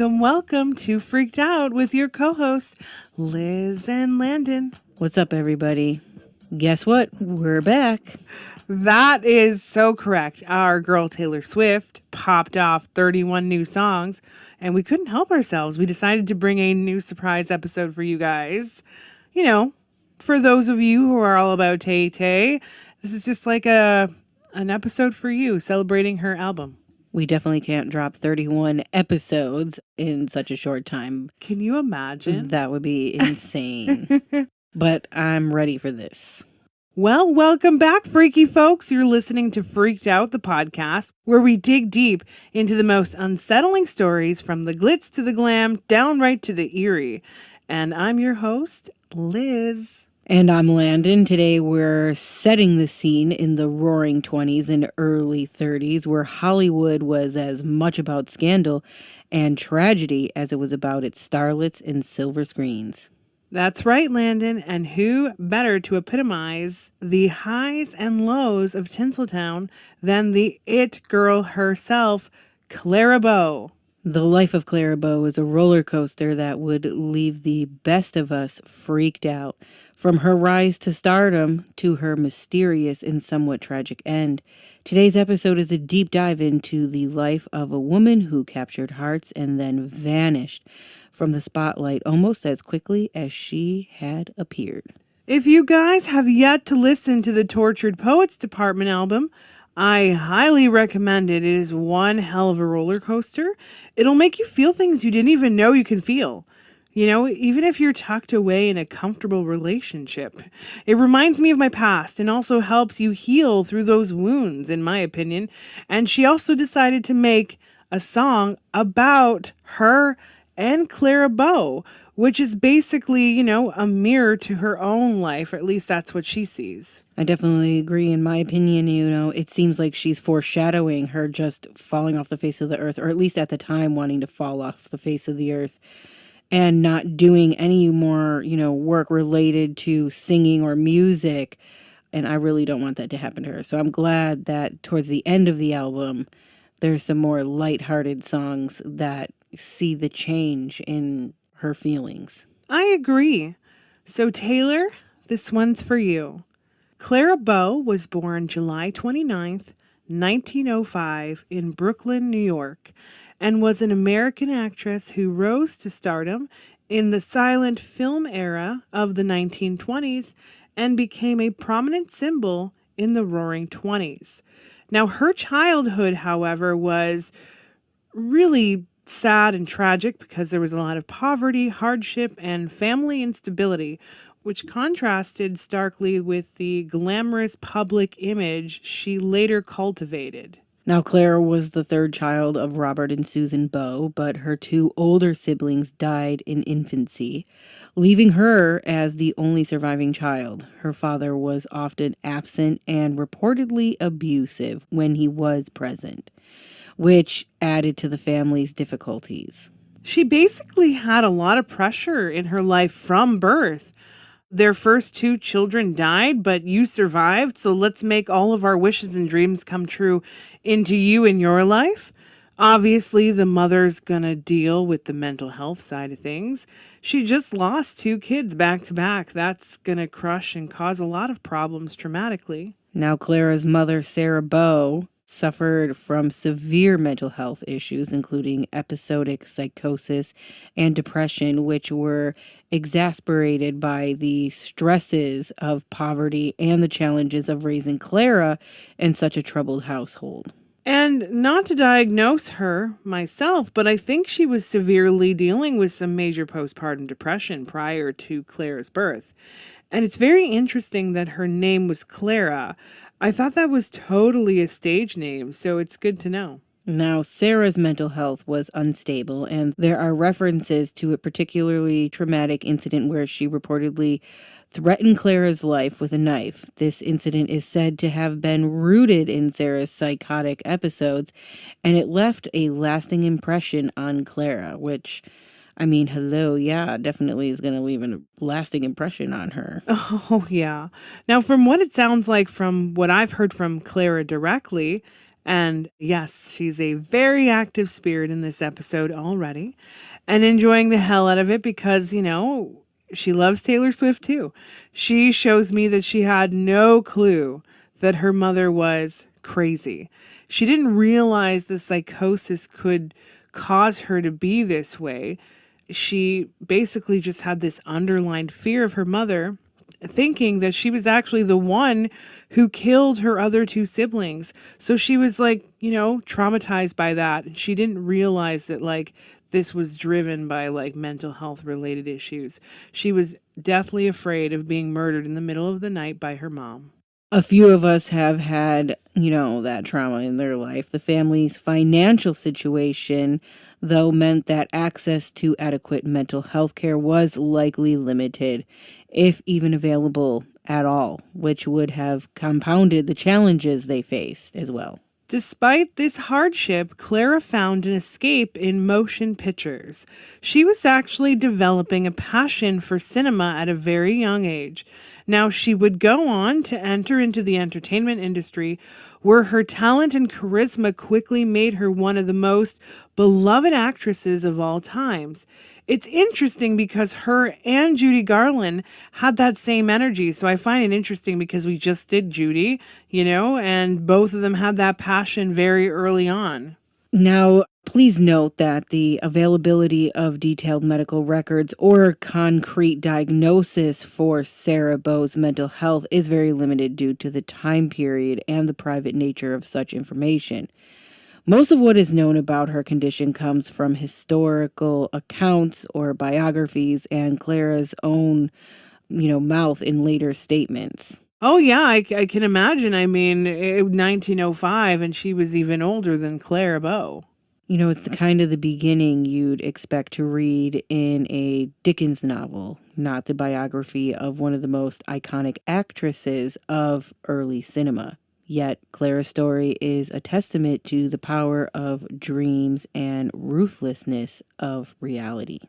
Welcome to Freaked Out with your co-hosts, Liz and Landon. What's up, everybody? Guess what? We're back. That is so correct. Our girl Taylor Swift popped off 31 new songs, and we couldn't help ourselves. We decided to bring a new surprise episode for you guys. You know, for those of you who are all about Tay Tay, this is just like an episode for you celebrating her album. We definitely can't drop 31 episodes in such a short time. Can you imagine? That would be insane. But I'm ready for this. Well, welcome back, freaky folks. You're listening to Freaked Out, the podcast, where we dig deep into the most unsettling stories from the glitz to the glam, downright to the eerie. And I'm your host, Liz. And I'm Landon. Today we're setting the scene in the roaring 20s and early 30s, where Hollywood was as much about scandal and tragedy as it was about its starlets and silver screens. That's right, Landon. And who better to epitomize the highs and lows of Tinseltown than the it girl herself, Clara Bow. The life of Clara Bow is a roller coaster that would leave the best of us freaked out. From her rise to stardom to her mysterious and somewhat tragic end, today's episode is a deep dive into the life of a woman who captured hearts and then vanished from the spotlight almost as quickly as she had appeared. If you guys have yet to listen to the Tortured Poets Department album, I highly recommend it. It is one hell of a roller coaster. It'll make you feel things you didn't even know you can feel. You know, even if you're tucked away in a comfortable relationship. It reminds me of my past and also helps you heal through those wounds, in my opinion. And she also decided to make a song about her and Clara Bow, which is basically, you know, a mirror to her own life, or at least that's what she sees. I definitely agree. In my opinion, you know, it seems like she's foreshadowing her just falling off the face of the earth, or at least at the time wanting to fall off the face of the earth and not doing any more, you know, work related to singing or music. And I really don't want that to happen to her. So I'm glad that towards the end of the album, there's some more lighthearted songs that see the change in her feelings. I agree. So Taylor, this one's for you. Clara Bow was born July 29th, 1905 in Brooklyn, New York, and was an American actress who rose to stardom in the silent film era of the 1920s and became a prominent symbol in the Roaring 20s. Now, her childhood, however, was really sad and tragic because there was a lot of poverty, hardship, and family instability, which contrasted starkly with the glamorous public image she later cultivated. Now, Clara was the third child of Robert and Susan Bow, but her two older siblings died in infancy, leaving her as the only surviving child. Her father was often absent and reportedly abusive when he was present, which added to the family's difficulties. She basically had a lot of pressure in her life from birth. Their first two children died, but you survived, so let's make all of our wishes and dreams come true into you in your life. Obviously, the mother's gonna deal with the mental health side of things. She just lost two kids back to back. That's gonna crush and cause a lot of problems traumatically. Now, Clara's mother, Sarah Bow, suffered from severe mental health issues, including episodic psychosis and depression, which were exasperated by the stresses of poverty and the challenges of raising Clara in such a troubled household. And not to diagnose her myself, but I think she was severely dealing with some major postpartum depression prior to Clara's birth. And it's very interesting that her name was Clara. I thought that was totally a stage name, so it's good to know. Now, Sarah's mental health was unstable, and there are references to a particularly traumatic incident where she reportedly threatened Clara's life with a knife. This incident is said to have been rooted in Sarah's psychotic episodes, and it left a lasting impression on Clara, which, I mean, hello, yeah, definitely is going to leave a lasting impression on her. Oh, yeah. Now, from what it sounds like from what I've heard from Clara directly, And yes, she's a very active spirit in this episode already and enjoying the hell out of it because, she loves Taylor Swift too. She shows me that she had no clue that her mother was crazy. She didn't realize the psychosis could cause her to be this way. She basically just had this underlined fear of her mother, thinking that she was actually the one who killed her other two siblings. So she was like, traumatized by that. And she didn't realize that this was driven by mental health related issues. She was deathly afraid of being murdered in the middle of the night by her mom. A few of us have had, that trauma in their life. The family's financial situation, though, meant that access to adequate mental health care was likely limited, if even available at all, which would have compounded the challenges they faced as well. Despite this hardship, Clara found an escape in motion pictures. She was actually developing a passion for cinema at a very young age. Now, she would go on to enter into the entertainment industry, where her talent and charisma quickly made her one of the most beloved actresses of all times. It's interesting because her and Judy Garland had that same energy. So I find it interesting because we just did Judy, and both of them had that passion very early on. Now, please note that the availability of detailed medical records or concrete diagnosis for Sarah Bow's mental health is very limited due to the time period and the private nature of such information. Most of what is known about her condition comes from historical accounts or biographies and Clara's own, mouth in later statements. Oh, yeah, I can imagine. I mean, 1905, and she was even older than Clara Bow. It's the kind of the beginning you'd expect to read in a Dickens novel, not the biography of one of the most iconic actresses of early cinema. Yet, Clara's story is a testament to the power of dreams and ruthlessness of reality.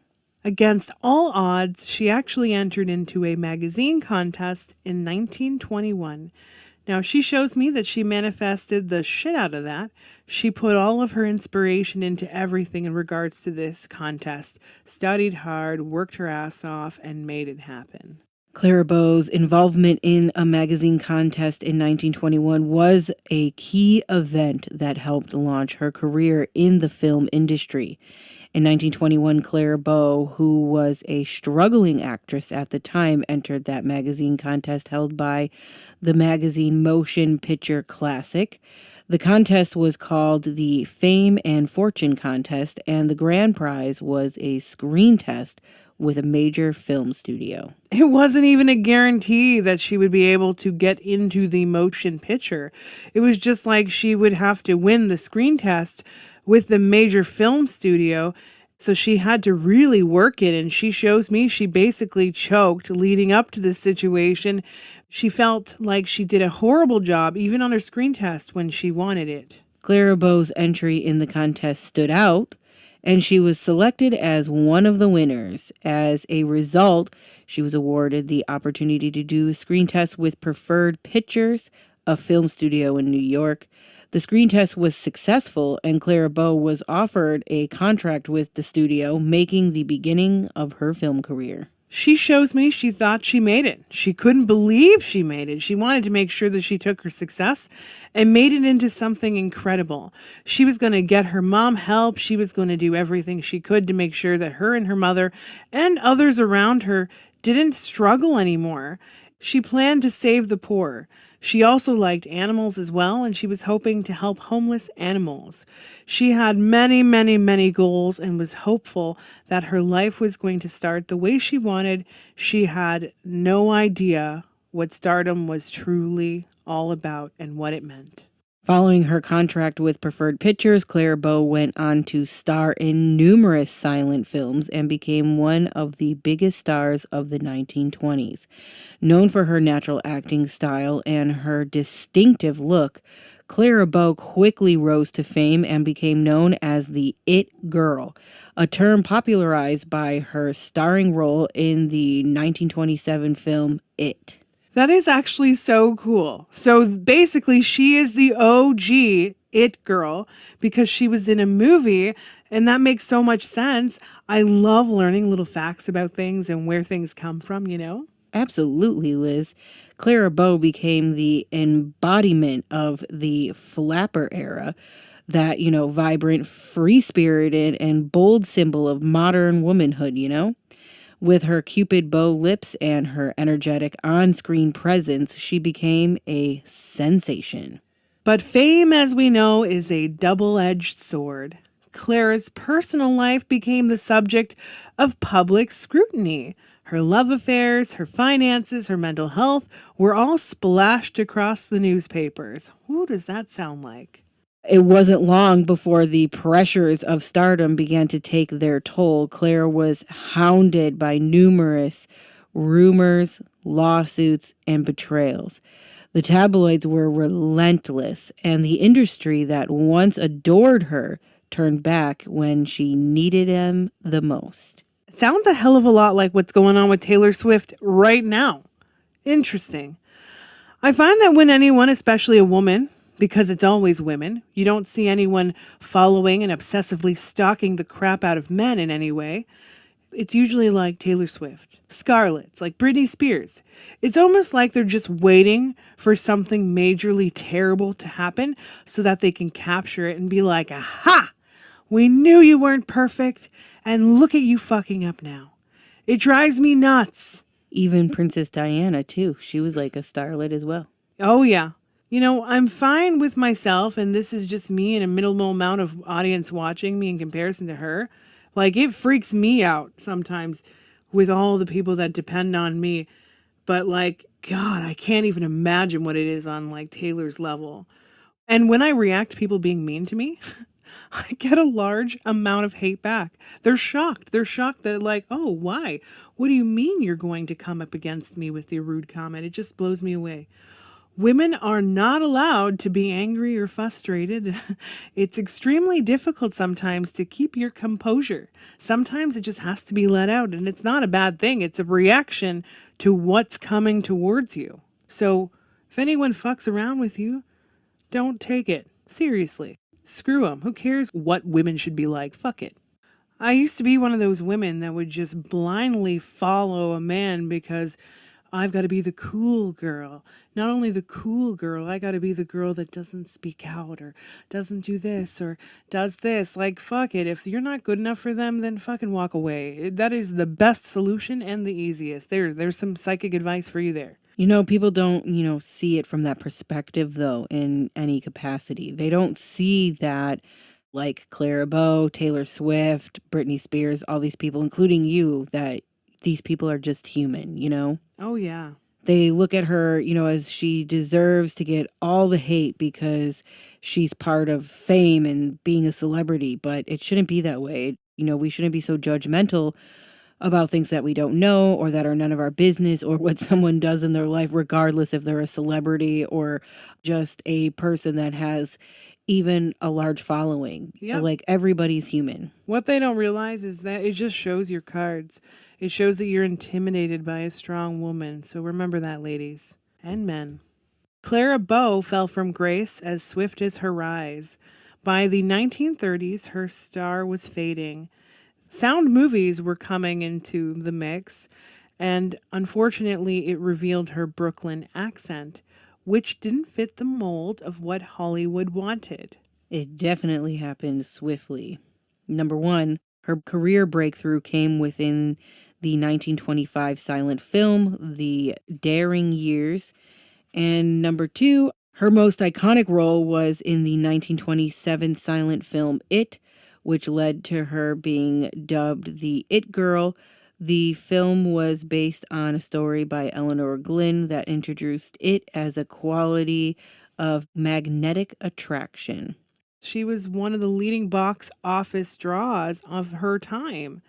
Against all odds, she actually entered into a magazine contest in 1921. Now, she shows me that she manifested the shit out of that. She put all of her inspiration into everything in regards to this contest, studied hard, worked her ass off, and made it happen. Clara Bow's involvement in a magazine contest in 1921 was a key event that helped launch her career in the film industry. In 1921, Clara Bow, who was a struggling actress at the time, entered that magazine contest held by the magazine Motion Picture Classic. The contest was called the Fame and Fortune Contest, and the grand prize was a screen test with a major film studio. It wasn't even a guarantee that she would be able to get into the motion picture. It was just like she would have to win the screen test with the major film studio. So she had to really work it. And she shows me she basically choked leading up to this situation. She felt like she did a horrible job, even on her screen test when she wanted it. Clara Bow's entry in the contest stood out, and she was selected as one of the winners. As a result, she was awarded the opportunity to do a screen test with Preferred Pictures, a film studio in New York. The screen test was successful, and Clara Bow was offered a contract with the studio, making the beginning of her film career. She shows me she thought she made it. She couldn't believe she made it. She wanted to make sure that she took her success and made it into something incredible. She was going to get her mom help. She was going to do everything she could to make sure that her and her mother and others around her didn't struggle anymore. She planned to save the poor. She also liked animals as well, and she was hoping to help homeless animals. She had many, many, many goals and was hopeful that her life was going to start the way she wanted. She had no idea what stardom was truly all about and what it meant. Following her contract with Preferred Pictures, Clara Bow went on to star in numerous silent films and became one of the biggest stars of the 1920s. Known for her natural acting style and her distinctive look, Clara Bow quickly rose to fame and became known as the It Girl, a term popularized by her starring role in the 1927 film It. That is actually so cool. So basically, she is the OG it girl because she was in a movie, and that makes so much sense. I love learning little facts about things and where things come from. Absolutely, Liz. Clara Bow became the embodiment of the flapper era, that, vibrant, free spirited, and bold symbol of modern womanhood. With her Cupid bow lips and her energetic on screen presence, she became a sensation. But fame, as we know, is a double edged sword. Clara's personal life became the subject of public scrutiny. Her love affairs, her finances, her mental health were all splashed across the newspapers. Who does that sound like? It wasn't long before the pressures of stardom began to take their toll. Claire was hounded by numerous rumors, lawsuits, and betrayals. The tabloids were relentless, and the industry that once adored her turned back when she needed them the most. Sounds a hell of a lot like what's going on with Taylor Swift right now. Interesting. I find that when anyone, especially a woman, because it's always women, you don't see anyone following and obsessively stalking the crap out of men in any way. It's usually like Taylor Swift, Scarlett's, like Britney Spears. It's almost like they're just waiting for something majorly terrible to happen so that they can capture it and be like, aha, we knew you weren't perfect, and look at you fucking up now. It drives me nuts. Even Princess Diana, too. She was like a starlet as well. Oh, yeah. I'm fine with myself, and this is just me and a minimal amount of audience watching me in comparison to her. Like, it freaks me out sometimes with all the people that depend on me. But, like, God, I can't even imagine what it is on, like, Taylor's level. And when I react to people being mean to me, I get a large amount of hate back. They're shocked. They're shocked that, like, oh, why? What do you mean you're going to come up against me with your rude comment? It just blows me away. Women are not allowed to be angry or frustrated. It's extremely difficult sometimes to keep your composure. Sometimes it just has to be let out, and it's not a bad thing. It's a reaction to what's coming towards you. So if anyone fucks around with you, don't take it seriously. Screw them. Who cares what women should be like? Fuck it. I used to be one of those women that would just blindly follow a man because I've got to be the cool girl. Not only the cool girl, I got to be the girl that doesn't speak out or doesn't do this or does this. Like, fuck it. If you're not good enough for them, then fucking walk away. That is the best solution and the easiest. There's some psychic advice for you there. People don't, see it from that perspective, though, in any capacity. They don't see that, like Clara Bow, Taylor Swift, Britney Spears, all these people, including you, that these people are just human. Oh, yeah. They look at her, as she deserves to get all the hate because she's part of fame and being a celebrity, but it shouldn't be that way. We shouldn't be so judgmental about things that we don't know or that are none of our business, or what someone does in their life, regardless if they're a celebrity or just a person that has even a large following. Yep. Like, everybody's human. What they don't realize is that it just shows your cards. It shows that you're intimidated by a strong woman. So remember that, ladies and men. Clara Bow fell from grace as swift as her rise. By the 1930s, her star was fading. Sound movies were coming into the mix, and unfortunately, it revealed her Brooklyn accent, which didn't fit the mold of what Hollywood wanted. It definitely happened swiftly. Number one, her career breakthrough came within the 1925 silent film, The Daring Years. And number two, her most iconic role was in the 1927 silent film It, which led to her being dubbed the It Girl. The film was based on a story by Eleanor Glynn that introduced it as a quality of magnetic attraction. She was one of the leading box office draws of her time,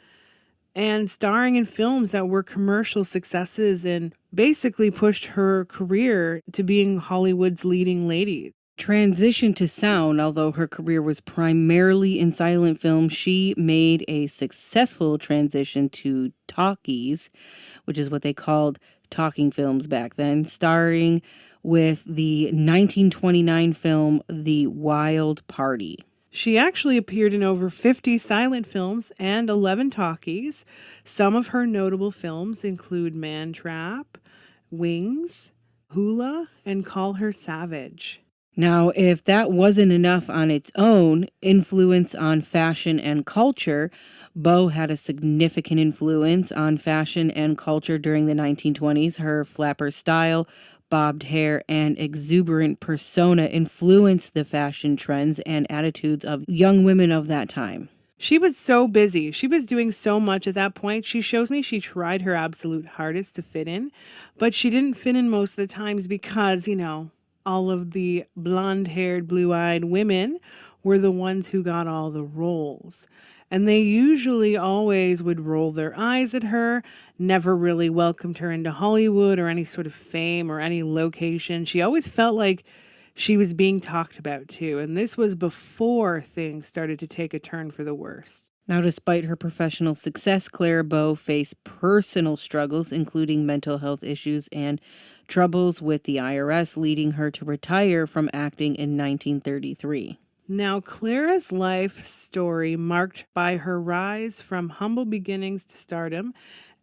and starring in films that were commercial successes and basically pushed her career to being Hollywood's leading lady. transition to sound. Although her career was primarily in silent film, she made a successful transition to talkies, which is what they called talking films back then, starting with the 1929 film The Wild Party. She actually appeared in over 50 silent films and 11 talkies. Some of her notable films include Man Trap, Wings, Hula, and Call Her Savage. Now, if that wasn't enough on its own, influence on fashion and culture, Bow had a significant influence on fashion and culture during the 1920s. Her flapper style, bobbed hair, and exuberant persona influenced the fashion trends and attitudes of young women of that time. She was so busy. She was doing so much at that point. She shows me she tried her absolute hardest to fit in, but she didn't fit in most of the times because, all of the blonde haired, blue eyed women were the ones who got all the roles. And they usually always would roll their eyes at her, never really welcomed her into Hollywood or any sort of fame or any location. She always felt like she was being talked about too. And this was before things started to take a turn for the worse. Now, despite her professional success, Clara Bow faced personal struggles, including mental health issues and troubles with the IRS, leading her to retire from acting in 1933. Now, Clara's life story marked by her rise from humble beginnings to stardom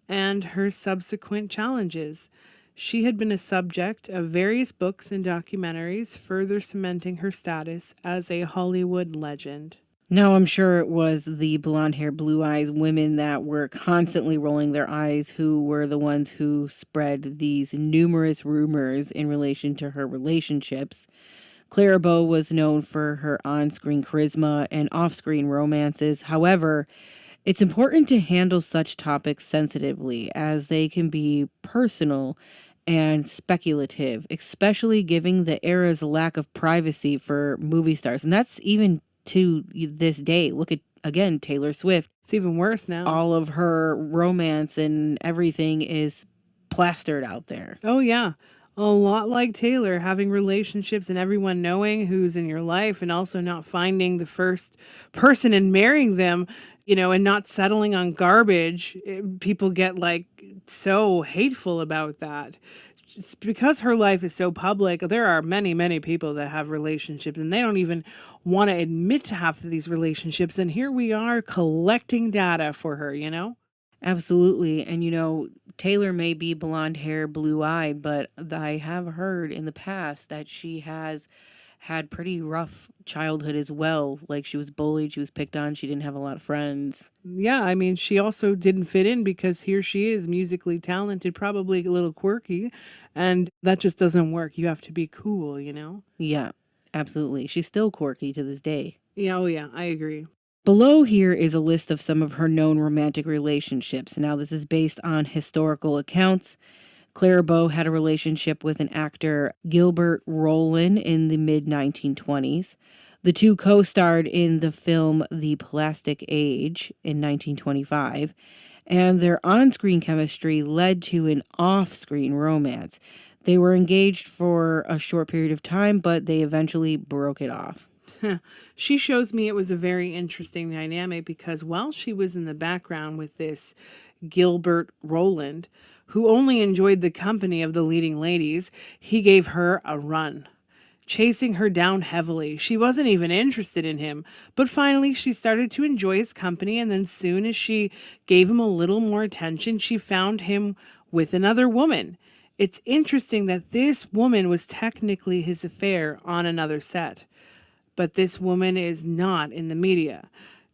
and her subsequent challenges. She had been a subject of various books and documentaries, further cementing her status as a Hollywood legend. Now, I'm sure it was the blonde hair, blue eyes women that were constantly rolling their eyes who were the ones who spread these numerous rumors in relation to her relationships. Clara Bow was known for her on-screen charisma and off-screen romances. However, it's important to handle such topics sensitively as they can be personal and speculative, especially given the era's lack of privacy for movie stars. And that's even to this day. Look at, again, Taylor Swift. It's even worse now. All of her romance and everything is plastered out there. Oh, yeah. A lot like Taylor, having relationships and everyone knowing who's in your life and also not finding the first person and marrying them, and not settling on garbage. People get so hateful about that. It's because her life is so public. There are many, many people that have relationships and they don't even want to admit to half of these relationships. And here we are collecting data for her. Absolutely. And Taylor may be blonde hair, blue eyed, but I have heard in the past that she has had pretty rough childhood as well. Like she was bullied, she was picked on, she didn't have a lot of friends. Yeah, I mean, she also didn't fit in because here she is, musically talented, probably a little quirky, and that just doesn't work. You have to be cool. Yeah, absolutely. She's still quirky to this day. Yeah, oh yeah, I agree. Below here is a list of some of her known romantic relationships. Now, this is based on historical accounts. Clara Bow had a relationship with an actor, Gilbert Rollin, in the mid-1920s. The two co-starred in the film The Plastic Age in 1925, and their on-screen chemistry led to an off-screen romance. They were engaged for a short period of time, but they eventually broke it off. She shows me it was a very interesting dynamic because while she was in the background with this Gilbert Roland, who only enjoyed the company of the leading ladies, he gave her a run, chasing her down heavily. She wasn't even interested in him, but finally she started to enjoy his company, and then soon as she gave him a little more attention, she found him with another woman. It's interesting that this woman was technically his affair on another set, but this woman is not in the media.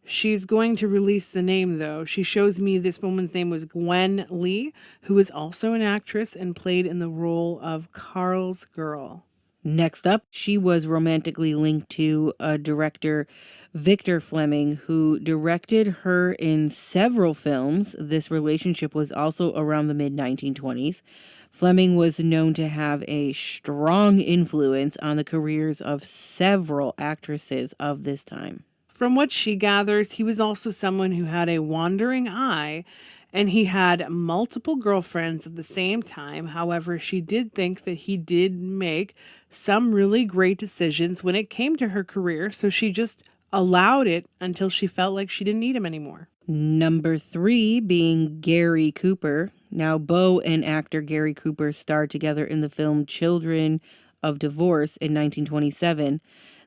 She's going to release the name, though. She shows me this woman's name was Gwen Lee, who is also an actress and played in the role of Carl's girl. Next up, she was romantically linked to a director, Victor Fleming, who directed her in several films. This relationship was also around the mid-1920s. Fleming was known to have a strong influence on the careers of several actresses of this time. From what she gathers, he was also someone who had a wandering eye And he had multiple girlfriends at the same time. However, she did think that he did make some really great decisions when it came to her career, so she just allowed it until she felt like she didn't need him anymore. Number 3 being Gary Cooper. Now, Bow and actor Gary Cooper starred together in the film Children of Divorce in 1927.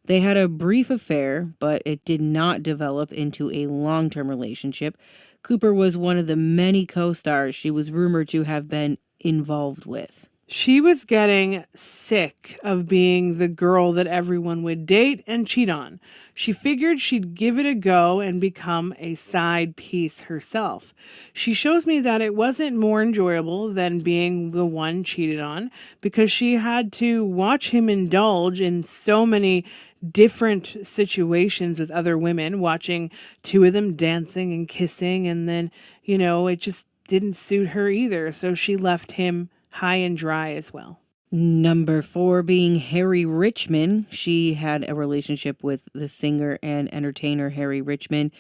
They had a brief affair, but it did not develop into a long-term relationship. Cooper was one of the many co-stars she was rumored to have been involved with. She was getting sick of being the girl that everyone would date and cheat on. She figured she'd give it a go and become a side piece herself. She shows me that it wasn't more enjoyable than being the one cheated on because she had to watch him indulge in so many different situations with other women, watching two of them dancing and kissing, and then, it just didn't suit her either. So she left him high and dry as well. Number 4 being Harry Richman. She had a relationship with the singer and entertainer Harry Richman.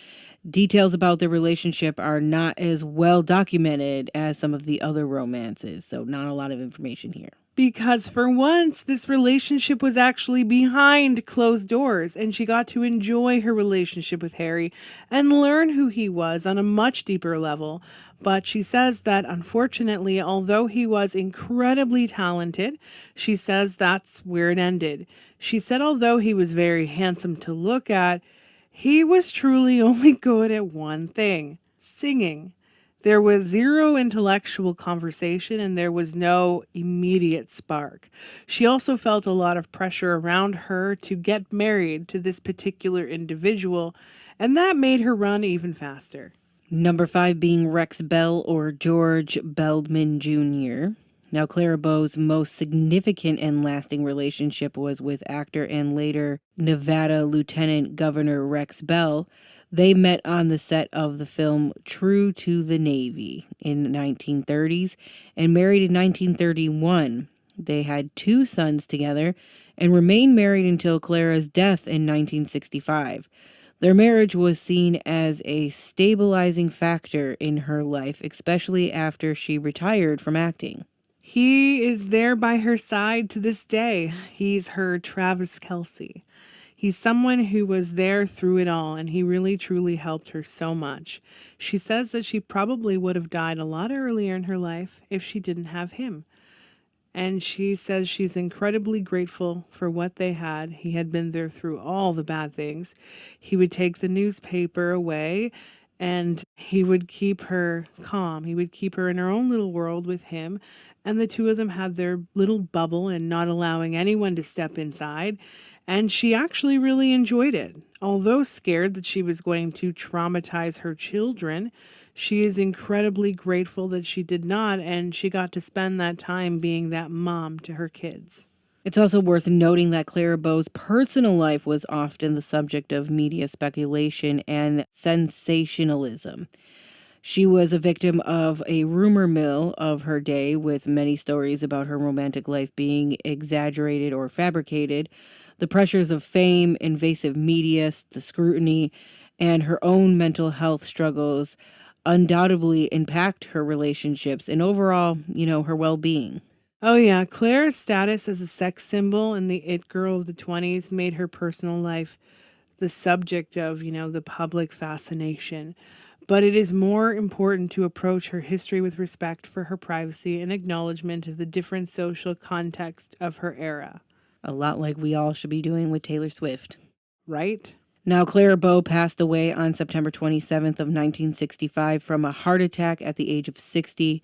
Details about the relationship are not as well documented as some of the other romances, so not a lot of information here. Because for once, this relationship was actually behind closed doors, and she got to enjoy her relationship with Harry and learn who he was on a much deeper level. But she says that unfortunately, although he was incredibly talented, she says that's where it ended. She said although he was very handsome to look at, he was truly only good at one thing: singing. There was zero intellectual conversation and there was no immediate spark. She also felt a lot of pressure around her to get married to this particular individual, and that made her run even faster. Number 5 being Rex Bell or George Beldman Jr. Now, Clara Bow's most significant and lasting relationship was with actor and later Nevada Lieutenant Governor Rex Bell. They met on the set of the film True to the Navy in the 1930s and married in 1931. They had 2 sons together and remained married until Clara's death in 1965. Their marriage was seen as a stabilizing factor in her life, especially after she retired from acting. He is there by her side to this day. He's her Travis Kelce. He's someone who was there through it all, and he really truly helped her so much. She says that she probably would have died a lot earlier in her life if she didn't have him. And she says she's incredibly grateful for what they had. He had been there through all the bad things. He would take the newspaper away and he would keep her calm. He would keep her in her own little world with him. And the two of them had their little bubble and not allowing anyone to step inside. And she actually really enjoyed it. Although scared that she was going to traumatize her children, she is incredibly grateful that she did not, and she got to spend that time being that mom to her kids. It's also worth noting that Clara Bow's personal life was often the subject of media speculation and sensationalism. She was a victim of a rumor mill of her day, with many stories about her romantic life being exaggerated or fabricated. The pressures of fame, invasive media, the scrutiny, and her own mental health struggles undoubtedly impact her relationships and overall, her well-being. Oh, yeah. Claire's status as a sex symbol and the it girl of the 20s made her personal life the subject of, the public fascination. But it is more important to approach her history with respect for her privacy and acknowledgement of the different social context of her era. A lot like we all should be doing with Taylor Swift. Right? Now, Clara Bow passed away on September 27th of 1965 from a heart attack at the age of 60.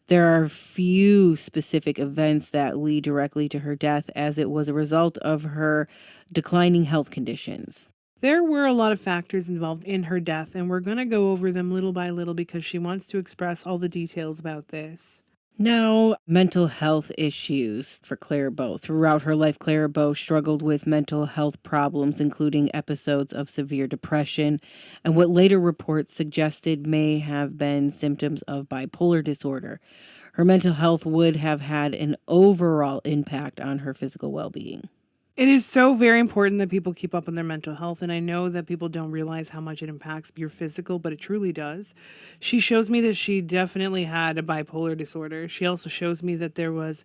There are few specific events that lead directly to her death, as it was a result of her declining health conditions. There were a lot of factors involved in her death, and we're going to go over them little by little because she wants to express all the details about this. Now, mental health issues for Clara Bow. Throughout her life, Clara Bow struggled with mental health problems, including episodes of severe depression and what later reports suggested may have been symptoms of bipolar disorder. Her mental health would have had an overall impact on her physical well-being. It is so very important that people keep up on their mental health. And I know that people don't realize how much it impacts your physical, but it truly does. She shows me that she definitely had a bipolar disorder. She also shows me that there was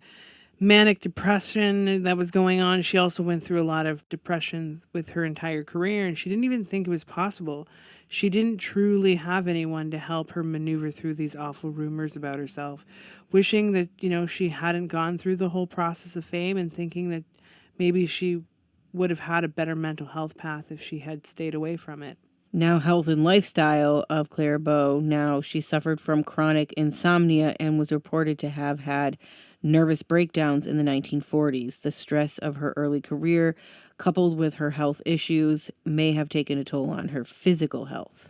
manic depression that was going on. She also went through a lot of depression with her entire career, and she didn't even think it was possible. She didn't truly have anyone to help her maneuver through these awful rumors about herself, wishing that, she hadn't gone through the whole process of fame and thinking that maybe she would have had a better mental health path if she had stayed away from it. Now, health and lifestyle of Clara Bow. Now, she suffered from chronic insomnia and was reported to have had nervous breakdowns in the 1940s. The stress of her early career, coupled with her health issues, may have taken a toll on her physical health.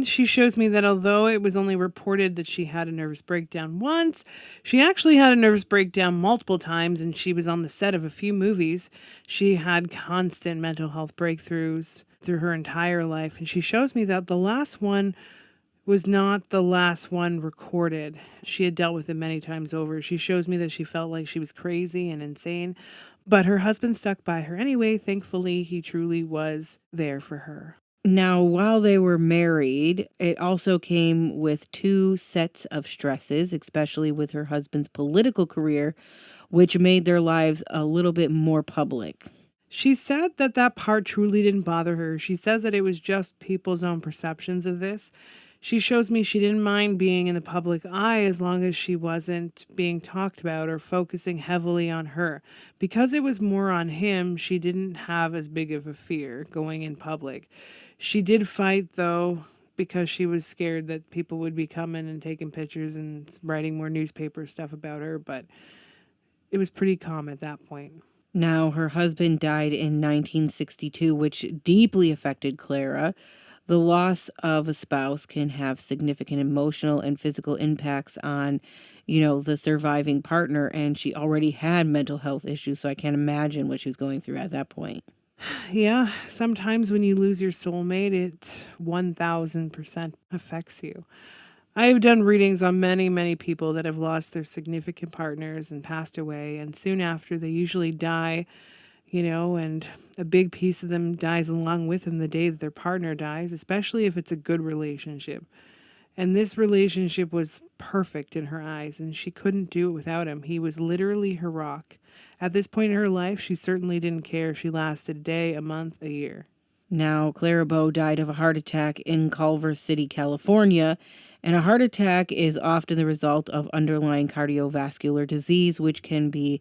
She shows me that although it was only reported that she had a nervous breakdown once, she actually had a nervous breakdown multiple times, and she was on the set of a few movies. She had constant mental health breakthroughs through her entire life, and she shows me that the last one was not the last one recorded. She had dealt with it many times over. She shows me that she felt like she was crazy and insane, but her husband stuck by her anyway. Thankfully, he truly was there for her. Now, while they were married, it also came with two sets of stresses, especially with her husband's political career, which made their lives a little bit more public. She said that that part truly didn't bother her. She said that it was just people's own perceptions of this. She shows me she didn't mind being in the public eye as long as she wasn't being talked about or focusing heavily on her. Because it was more on him, she didn't have as big of a fear going in public. She did fight, though, because she was scared that people would be coming and taking pictures and writing more newspaper stuff about her, but it was pretty calm at that point. Now, her husband died in 1962, which deeply affected Clara. The loss of a spouse can have significant emotional and physical impacts on, the surviving partner. And she already had mental health issues, so I can't imagine what she was going through at that point. Yeah, sometimes when you lose your soulmate, it 1000% affects you. I have done readings on many, many people that have lost their significant partners and passed away, and soon after they usually die, and a big piece of them dies along with them the day that their partner dies, especially if it's a good relationship. And this relationship was perfect in her eyes, and she couldn't do it without him. He was literally her rock. At this point in her life, she certainly didn't care if she lasted a day, a month, a year. Now, Clara Bow died of a heart attack in Culver City, California. And a heart attack is often the result of underlying cardiovascular disease, which can be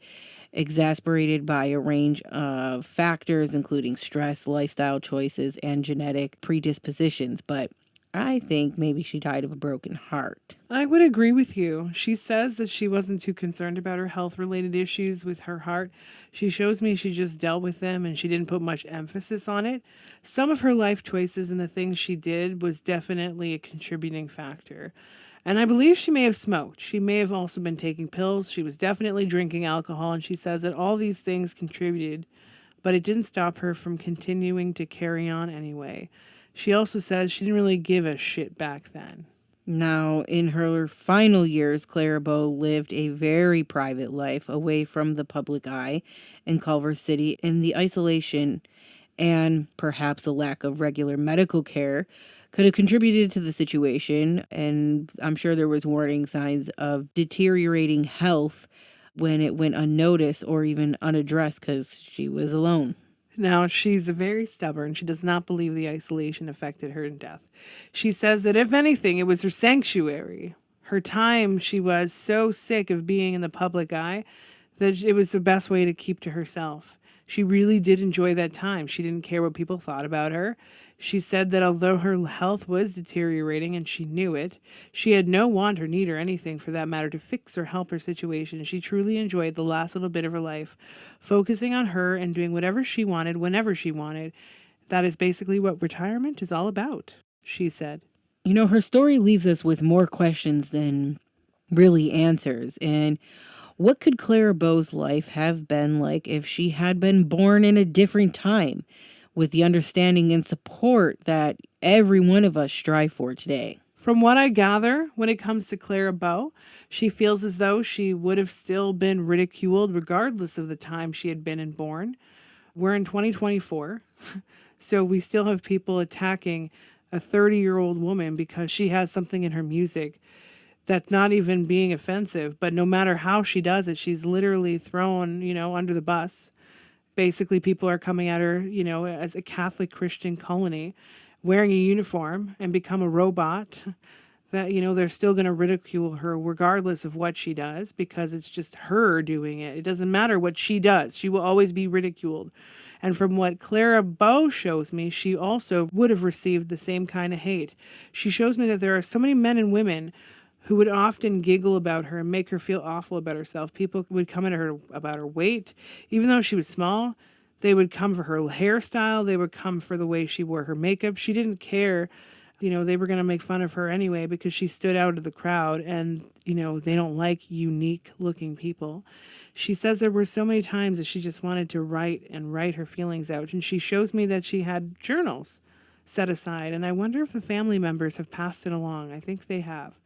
exacerbated by a range of factors, including stress, lifestyle choices, and genetic predispositions. But I think maybe she died of a broken heart. I would agree with you. She says that she wasn't too concerned about her health related issues with her heart. She shows me she just dealt with them and she didn't put much emphasis on it. Some of her life choices and the things she did was definitely a contributing factor. And I believe she may have smoked. She may have also been taking pills. She was definitely drinking alcohol, and she says that all these things contributed, but it didn't stop her from continuing to carry on anyway. She also says she didn't really give a shit back then. Now, in her final years, Clara Bow lived a very private life away from the public eye in Culver City, in the isolation and perhaps a lack of regular medical care could have contributed to the situation. And I'm sure there was warning signs of deteriorating health when it went unnoticed or even unaddressed because she was alone. Now, she's very stubborn. She does not believe the isolation affected her in death. She says that if anything, it was her sanctuary. Her time, she was so sick of being in the public eye that it was the best way to keep to herself. She really did enjoy that time. She didn't care what people thought about her. She said that although her health was deteriorating and she knew it, she had no want or need or anything for that matter to fix or help her situation. She truly enjoyed the last little bit of her life, focusing on her and doing whatever she wanted whenever she wanted. That is basically what retirement is all about, she said. Her story leaves us with more questions than really answers. And what could Clara Bow's life have been like if she had been born in a different time, with the understanding and support that every one of us strive for today? From what I gather, when it comes to Clara Bow, she feels as though she would have still been ridiculed regardless of the time she had been and born. We're in 2024, so we still have people attacking a 30-year-old woman because she has something in her music that's not even being offensive. But no matter how she does it, she's literally thrown, under the bus. Basically, people are coming at her, as a Catholic Christian colony, wearing a uniform and become a robot. That, they're still going to ridicule her regardless of what she does because it's just her doing it. It doesn't matter what she does. She will always be ridiculed. And from what Clara Bow shows me, she also would have received the same kind of hate. She shows me that there are so many men and women who would often giggle about her and make her feel awful about herself. People would come at her about her weight. Even though she was small, they would come for her hairstyle. They would come for the way she wore her makeup. She didn't care. They were going to make fun of her anyway because she stood out of the crowd and, they don't like unique looking people. She says there were so many times that she just wanted to write her feelings out. And she shows me that she had journals set aside. And I wonder if the family members have passed it along. I think they have.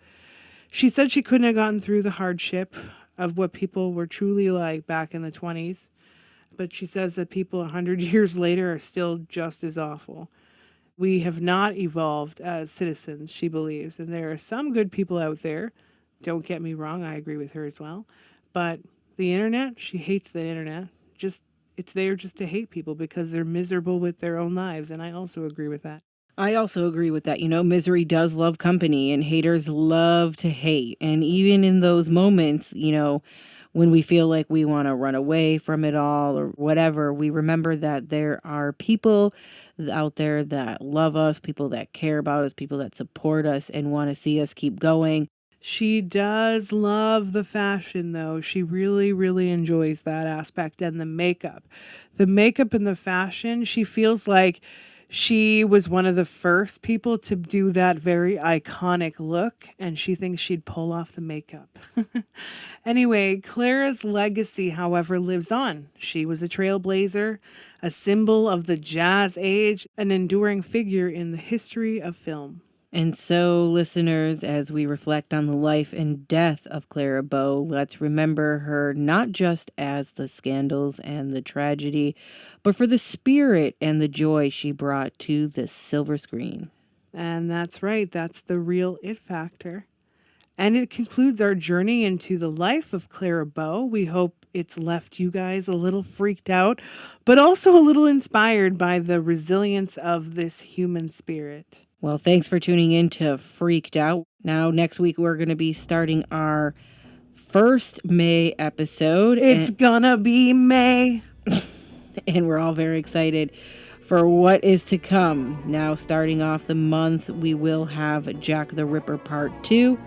She said she couldn't have gotten through the hardship of what people were truly like back in the 20s. But she says that people 100 years later are still just as awful. We have not evolved as citizens, she believes. And there are some good people out there. Don't get me wrong, I agree with her as well. But the internet, she hates the internet. It's there just to hate people because they're miserable with their own lives. And I also agree with that. I also agree with that. Misery does love company and haters love to hate. And even in those moments, when we feel like we want to run away from it all or whatever, we remember that there are people out there that love us, people that care about us, people that support us and want to see us keep going. She does love the fashion, though. She really, really enjoys that aspect and the makeup. The makeup and the fashion, she feels like she was one of the first people to do that very iconic look, and she thinks she'd pull off the makeup. Anyway, Clara's legacy, however, lives on. She was a trailblazer, a symbol of the jazz age, an enduring figure in the history of film. And so, listeners, as we reflect on the life and death of Clara Bow, let's remember her not just as the scandals and the tragedy, but for the spirit and the joy she brought to the silver screen. And that's right, that's the real it factor. And it concludes our journey into the life of Clara Bow. We hope it's left you guys a little freaked out, but also a little inspired by the resilience of this human spirit. Well, thanks for tuning in to Freaked Out. Now, next week, we're going to be starting our first May episode. It's gonna be May. And we're all very excited for what is to come. Now, starting off the month, we will have Jack the Ripper Part 2.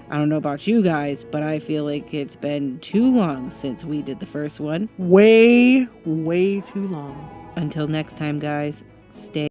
I don't know about you guys, but I feel like it's been too long since we did the first one. Way, way too long. Until next time, guys, stay